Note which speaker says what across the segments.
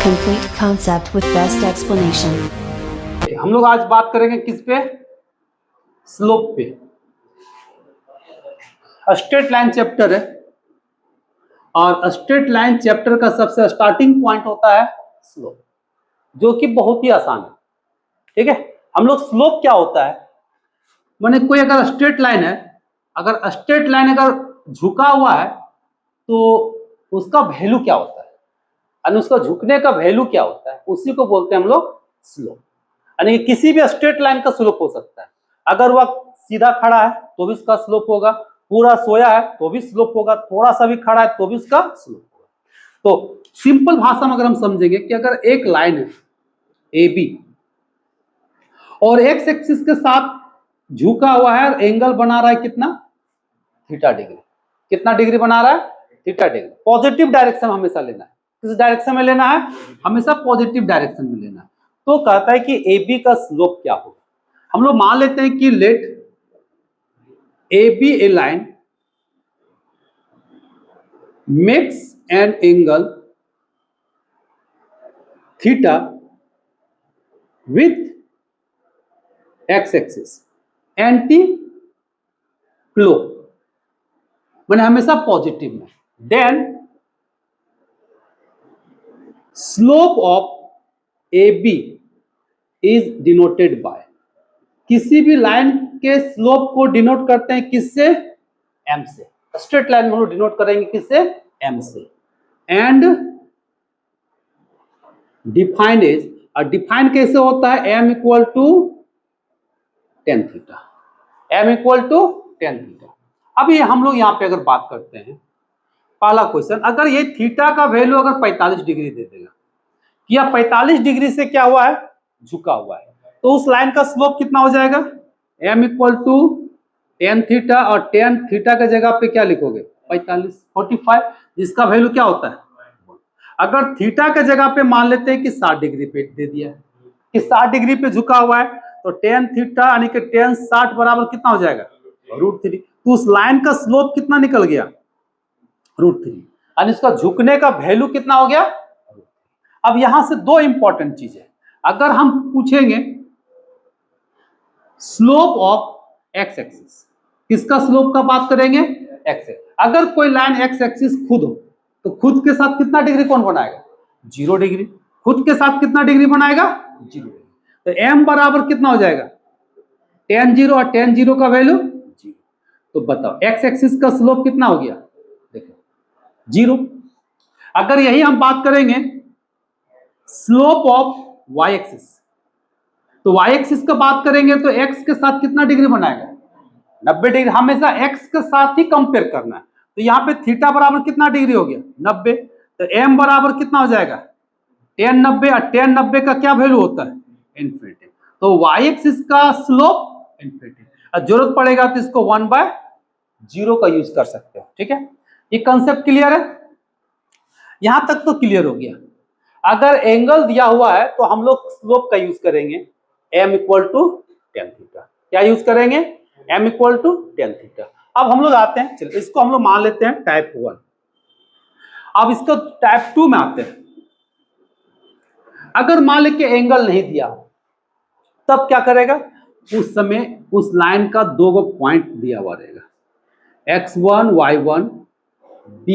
Speaker 1: Complete concept with best explanation.
Speaker 2: हम लोग आज बात करेंगे किस पे? स्लोप पे। स्ट्रेट लाइन चैप्टर है और स्ट्रेट लाइन चैप्टर का सबसे स्टार्टिंग पॉइंट होता है स्लोप, जो कि बहुत ही आसान है। ठीक है, हम लोग स्लोप क्या होता है, माने कोई अगर स्ट्रेट लाइन है, अगर स्ट्रेट लाइन अगर झुका हुआ है तो उसका वैल्यू क्या होता है, यानी उसका झुकने का वैल्यू क्या होता है, उसी को बोलते हैं हम लोग स्लोप। यानी कि किसी भी स्ट्रेट लाइन का स्लोप हो सकता है। अगर वह सीधा खड़ा है तो भी इसका स्लोप होगा, पूरा सोया है तो भी स्लोप होगा, थोड़ा सा भी खड़ा है तो भी इसका स्लोप होगा। तो सिंपल भाषा में अगर हम समझेंगे कि अगर एक लाइन है ए बी और एक्स एक्सिस के साथ झुका हुआ है, एंगल बना रहा है कितना, थीटा डिग्री। कितना डिग्री बना रहा है, थीटा डिग्री। पॉजिटिव डायरेक्शन हमेशा लेना है। किस डायरेक्शन में लेना है, हमेशा पॉजिटिव डायरेक्शन में लेना है। तो कहता है कि ए बी का स्लोप क्या होगा। हम लोग मान लेते हैं कि let A B a line makes an angle theta with X axis anti clock, मैंने हमेशा पॉजिटिव में। Then slope of A B is denoted by, किसी भी लाइन के स्लोप को डिनोट करते हैं किससे, एम से। स्ट्रेट लाइन में हम लोग डिनोट करेंगे किससे, एम से। एंड डिफाइंड इज, और डिफाइन कैसे होता है, M equal to tan theta, M equal to tan theta. अभी हम लोग यहां पे अगर बात करते हैं, पहला क्वेश्चन, अगर ये थीटा का वैल्यू अगर 45 डिग्री दे देगा, कि यह 45 डिग्री से क्या हुआ है, झुका हुआ है, तो उस लाइन का स्लोप कितना हो जाएगा, m equal to tan theta, और टेन थीटा के जगह पे क्या लिखोगे, 45, जिसका वैल्यू क्या होता है। अगर थीटा के जगह पे मान लेते हैं कि 60 डिग्री पे दे दिया है, कि 60 डिग्री पे झुका हुआ है, तो टेन थीटा यानी कि टेन 60 बराबर कितना हो जाएगा, √3। तो उस लाइन का स्लोप कितना निकल गया, √3, यानी इसका झुकने का वैल्यू कितना हो गया। अब यहां से दो इंपॉर्टेंट चीज है, अगर हम पूछेंगे स्लोप ऑफ एक्स एक्सिस, किसका स्लोप का बात करेंगे, एक्स एक्सिस। अगर कोई लाइन एक्स एक्सिस खुद हो तो खुद के साथ कितना डिग्री कौन बनाएगा, 0 डिग्री। खुद के साथ कितना डिग्री बनाएगा, 0 डिग्री। तो एम बराबर कितना हो जाएगा, टेन जीरो, और टेन जीरो का वैल्यू 0। तो बताओ एक्स एक्सिस का स्लोप कितना हो गया, देखो 0। अगर यही हम बात करेंगे स्लोप ऑफ वाई एक्सिस, तो वाई एक्सिस का बात करेंगे तो एक्स के साथ कितना डिग्री बनाएगा, 90 डिग्री। हमेशा एक्स के साथ ही कंपेयर करना है। तो यहाँ पे थीटा बराबर कितना डिग्री हो गया, 90। तो एम बराबर कितना हो जाएगा, टेन 90, और टेन 90 का क्या वैल्यू होता है, इन्फिनिटी। तो वाई एक्सिस का स्लोप इन्फिनिटी। और जरूरत पड़ेगा तो इसको 1/0 का यूज कर सकते हो। ठीक है, ये कंसेप्ट क्लियर है, यहां तक तो क्लियर हो गया। अगर एंगल दिया हुआ है तो हम लोग स्लोप का यूज करेंगे, m equal to tan theta. क्या यूज करेंगे, m equal to tan theta. अब हम लोग आते हैं, चलिए इसको हम लोग मान लेते हैं टाइप 1। अब इसको टाइप 2 में आते हैं। अगर मान ले के एंगल नहीं दिया तब क्या करेगा, उस समय उस लाइन का दो गो पॉइंट दिया हुआ रहेगा, x1 y1 b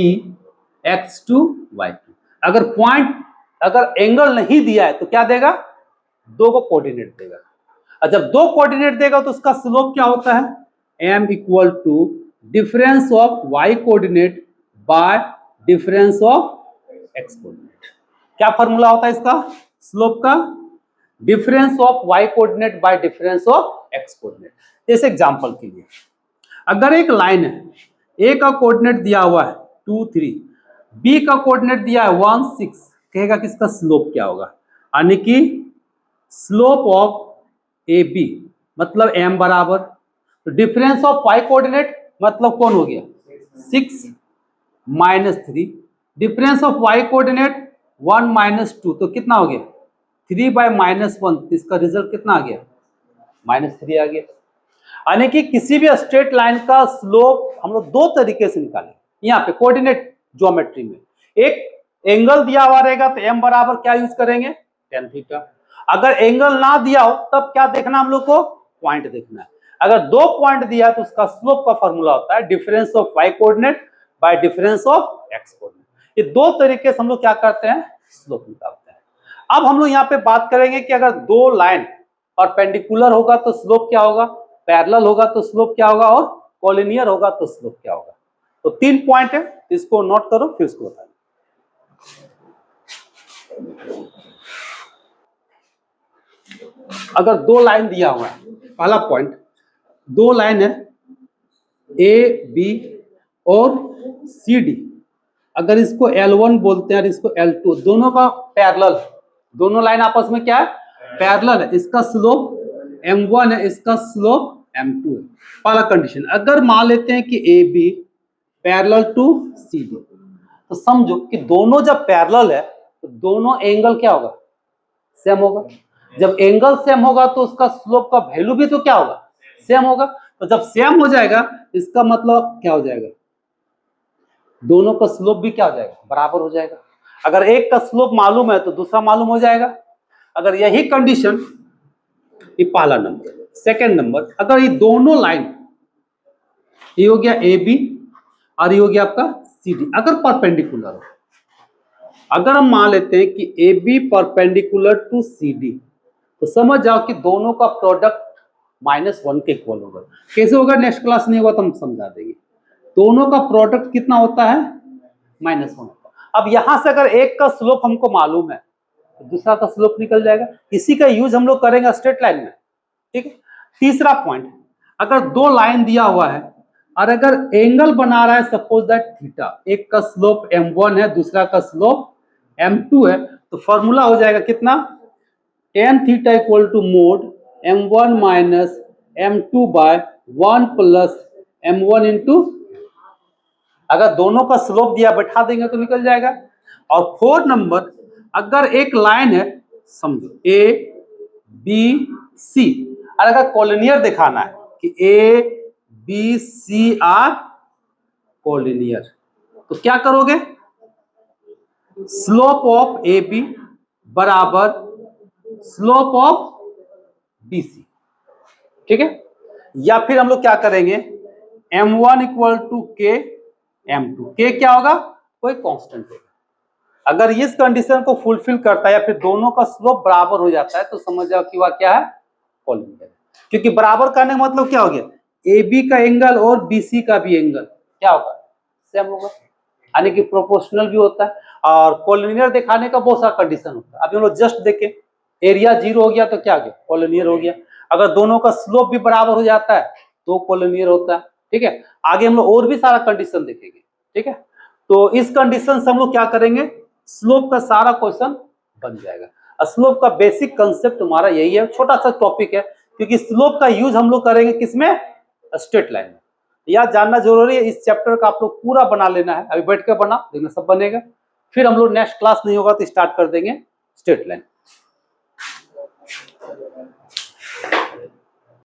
Speaker 2: x2 y2। अगर पॉइंट, अगर एंगल नहीं दिया है तो क्या देगा, दो को कोऑर्डिनेट देगा। और जब दो कोऑर्डिनेट देगा तो उसका स्लोप क्या होता है, m equal to difference of y coordinate by difference of x coordinate. क्या फॉर्मूला होता है इसका स्लोप का, difference of y coordinate by difference of x coordinate. जैसे एग्जांपल के लिए, अगर एक लाइन है, a का कोऑर्डिनेट दिया हुआ है 2 3, b का कोऑर्डिनेट दिया है 1 6, कहेगा कि इसका स्लोप क्या होगा, यानी कि स्लोप ऑफ ए बी मतलब m बराबर, तो डिफरेंस ऑफ y कोऑर्डिनेट मतलब कौन हो गया 6 -3, डिफरेंस ऑफ y कोऑर्डिनेट 1 -2, तो कितना हो गया 3/-1, इसका रिजल्ट कितना आ गया -3 आ गया। यानी कि किसी भी स्ट्रेट लाइन का स्लोप हम लोग दो तरीके से निकालें। यहाँ पे कोऑर्डिनेट ज्योमेट्री में, एक एंगल दिया हुआ रहेगा तो m बराबर क्या यूज करेंगे, tan थीटा। अगर एंगल ना दिया हो तब क्या देखना हम लोग को, पॉइंट देखना है। अगर 2 पॉइंट दिया है तो उसका स्लोप का फॉर्मूला होता है difference of y coordinate by difference of x coordinate. ये 2 तरीके से हम लोग क्या करते हैं, स्लोप निकालते हैं। अब हम लोग यहाँ पे बात करेंगे कि अगर 2 लाइन परपेंडिकुलर होगा तो स्लोप क्या होगा, पैरेलल होगा तो स्लोप क्या होगा, और कोलिनियर होगा तो स्लोप क्या होगा। तो 3 पॉइंट है, इसको नोट करो फिर उसको बताएं। अगर 2 लाइन दिया हुआ है, पहला पॉइंट 2 लाइन है ए बी और सी डी, अगर इसको L1 बोलते हैं और इसको L2, दोनों का पैरेलल, दोनों लाइन आपस में क्या है, पैरेलल है। इसका स्लोप M1 है, इसका स्लोप M2 है। पहला कंडीशन। अगर मान लेते हैं कि A B parallel to C D, तो समझो कि दोनों जब पैरेलल है तो दोनों एंगल क्या होगा, सेम होगा। जब एंगल सेम होगा तो उसका स्लोप का वैल्यू भी तो क्या होगा, सेम होगा। तो जब सेम हो जाएगा इसका मतलब क्या हो जाएगा, दोनों का स्लोप भी क्या हो जाएगा, बराबर हो जाएगा। अगर एक का स्लोप मालूम है तो दूसरा मालूम हो जाएगा। अगर यही कंडीशन, ये पहला नंबर। सेकंड नंबर, अगर ये दोनों लाइन, ये हो गया ए बी और ये हो गया आपका सी डी, अगर परपेंडिकुलर हो, अगर हम मान लेते हैं कि A B perpendicular to C D, तो समझ जाओ कि दोनों का प्रोडक्ट -1 के इक्वल होगा। कैसे होगा, नेक्स्ट क्लास नहीं होगा तो हम समझा देंगे। दोनों का प्रोडक्ट कितना होता है, -1 होता है। अब यहां से अगर एक का स्लोप हमको मालूम है तो दूसरा का स्लोप निकल जाएगा। इसी का यूज हम लोग करेंगे स्ट्रेट लाइन में, ठीक है। तीसरा पॉइंट, अगर 2 लाइन दिया हुआ है और अगर एंगल बना रहा है सपोज दैट थीटा, एक का स्लोप m1 है दूसरा का स्लोप m2 है, तो फॉर्मूला हो जाएगा कितना, tan theta equal to mod m1 minus m2 by 1 plus m1 into, अगर दोनों का स्लोप दिया बैठा देंगे तो निकल जाएगा। और 4 नंबर, अगर एक लाइन है समझो ए बी सी, और अगर कोलिनियर दिखाना है कि A B C are collinear, तो क्या करोगे, स्लोप ऑफ ए बी बराबर स्लोप ऑफ बी सी, ठीक है। या फिर हम लोग क्या करेंगे, m1 इक्वल टू के m2, के क्या होगा, कोई कांस्टेंट होगा। अगर इस कंडीशन को फुलफिल करता है या फिर दोनों का स्लोप बराबर हो जाता है तो समझ जाओ कि वह क्या है, कोलिनियर। क्योंकि बराबर करने का मतलब क्या हो गया, ए बी का एंगल और बी सी का भी एंगल क्या होगा, सेम होगा, यानी कि प्रोपोर्शनल भी होता है। और कोलिनियर दिखाने का बहुत सारा कंडीशन होता है। अभी हम लोग जस्ट देखें, एरिया 0 हो गया तो क्या हो गया, कोलिनियर हो गया। अगर दोनों का स्लोप भी बराबर हो जाता है तो कोलिनियर होता है, ठीक है। आगे हम लोग और भी सारा कंडीशन देखेंगे, ठीक है। तो इस कंडीशन से हम लोग क्या करेंगे, स्लोप का सारा क्वेश्चन बन जाएगा। स्लोप का बेसिक कंसेप्ट हमारा यही है, छोटा सा टॉपिक है, क्योंकि स्लोप का यूज हम लोग करेंगे किसमें, स्ट्रेट लाइन में। यह जानना जरूरी है। इस चैप्टर का आप लोग पूरा बना लेना है, अभी बैठ कर बना देखना, सब बनेगा। फिर हम लोग नेक्स्ट क्लास नहीं होगा तो स्टार्ट कर देंगे स्ट्रेट लाइन।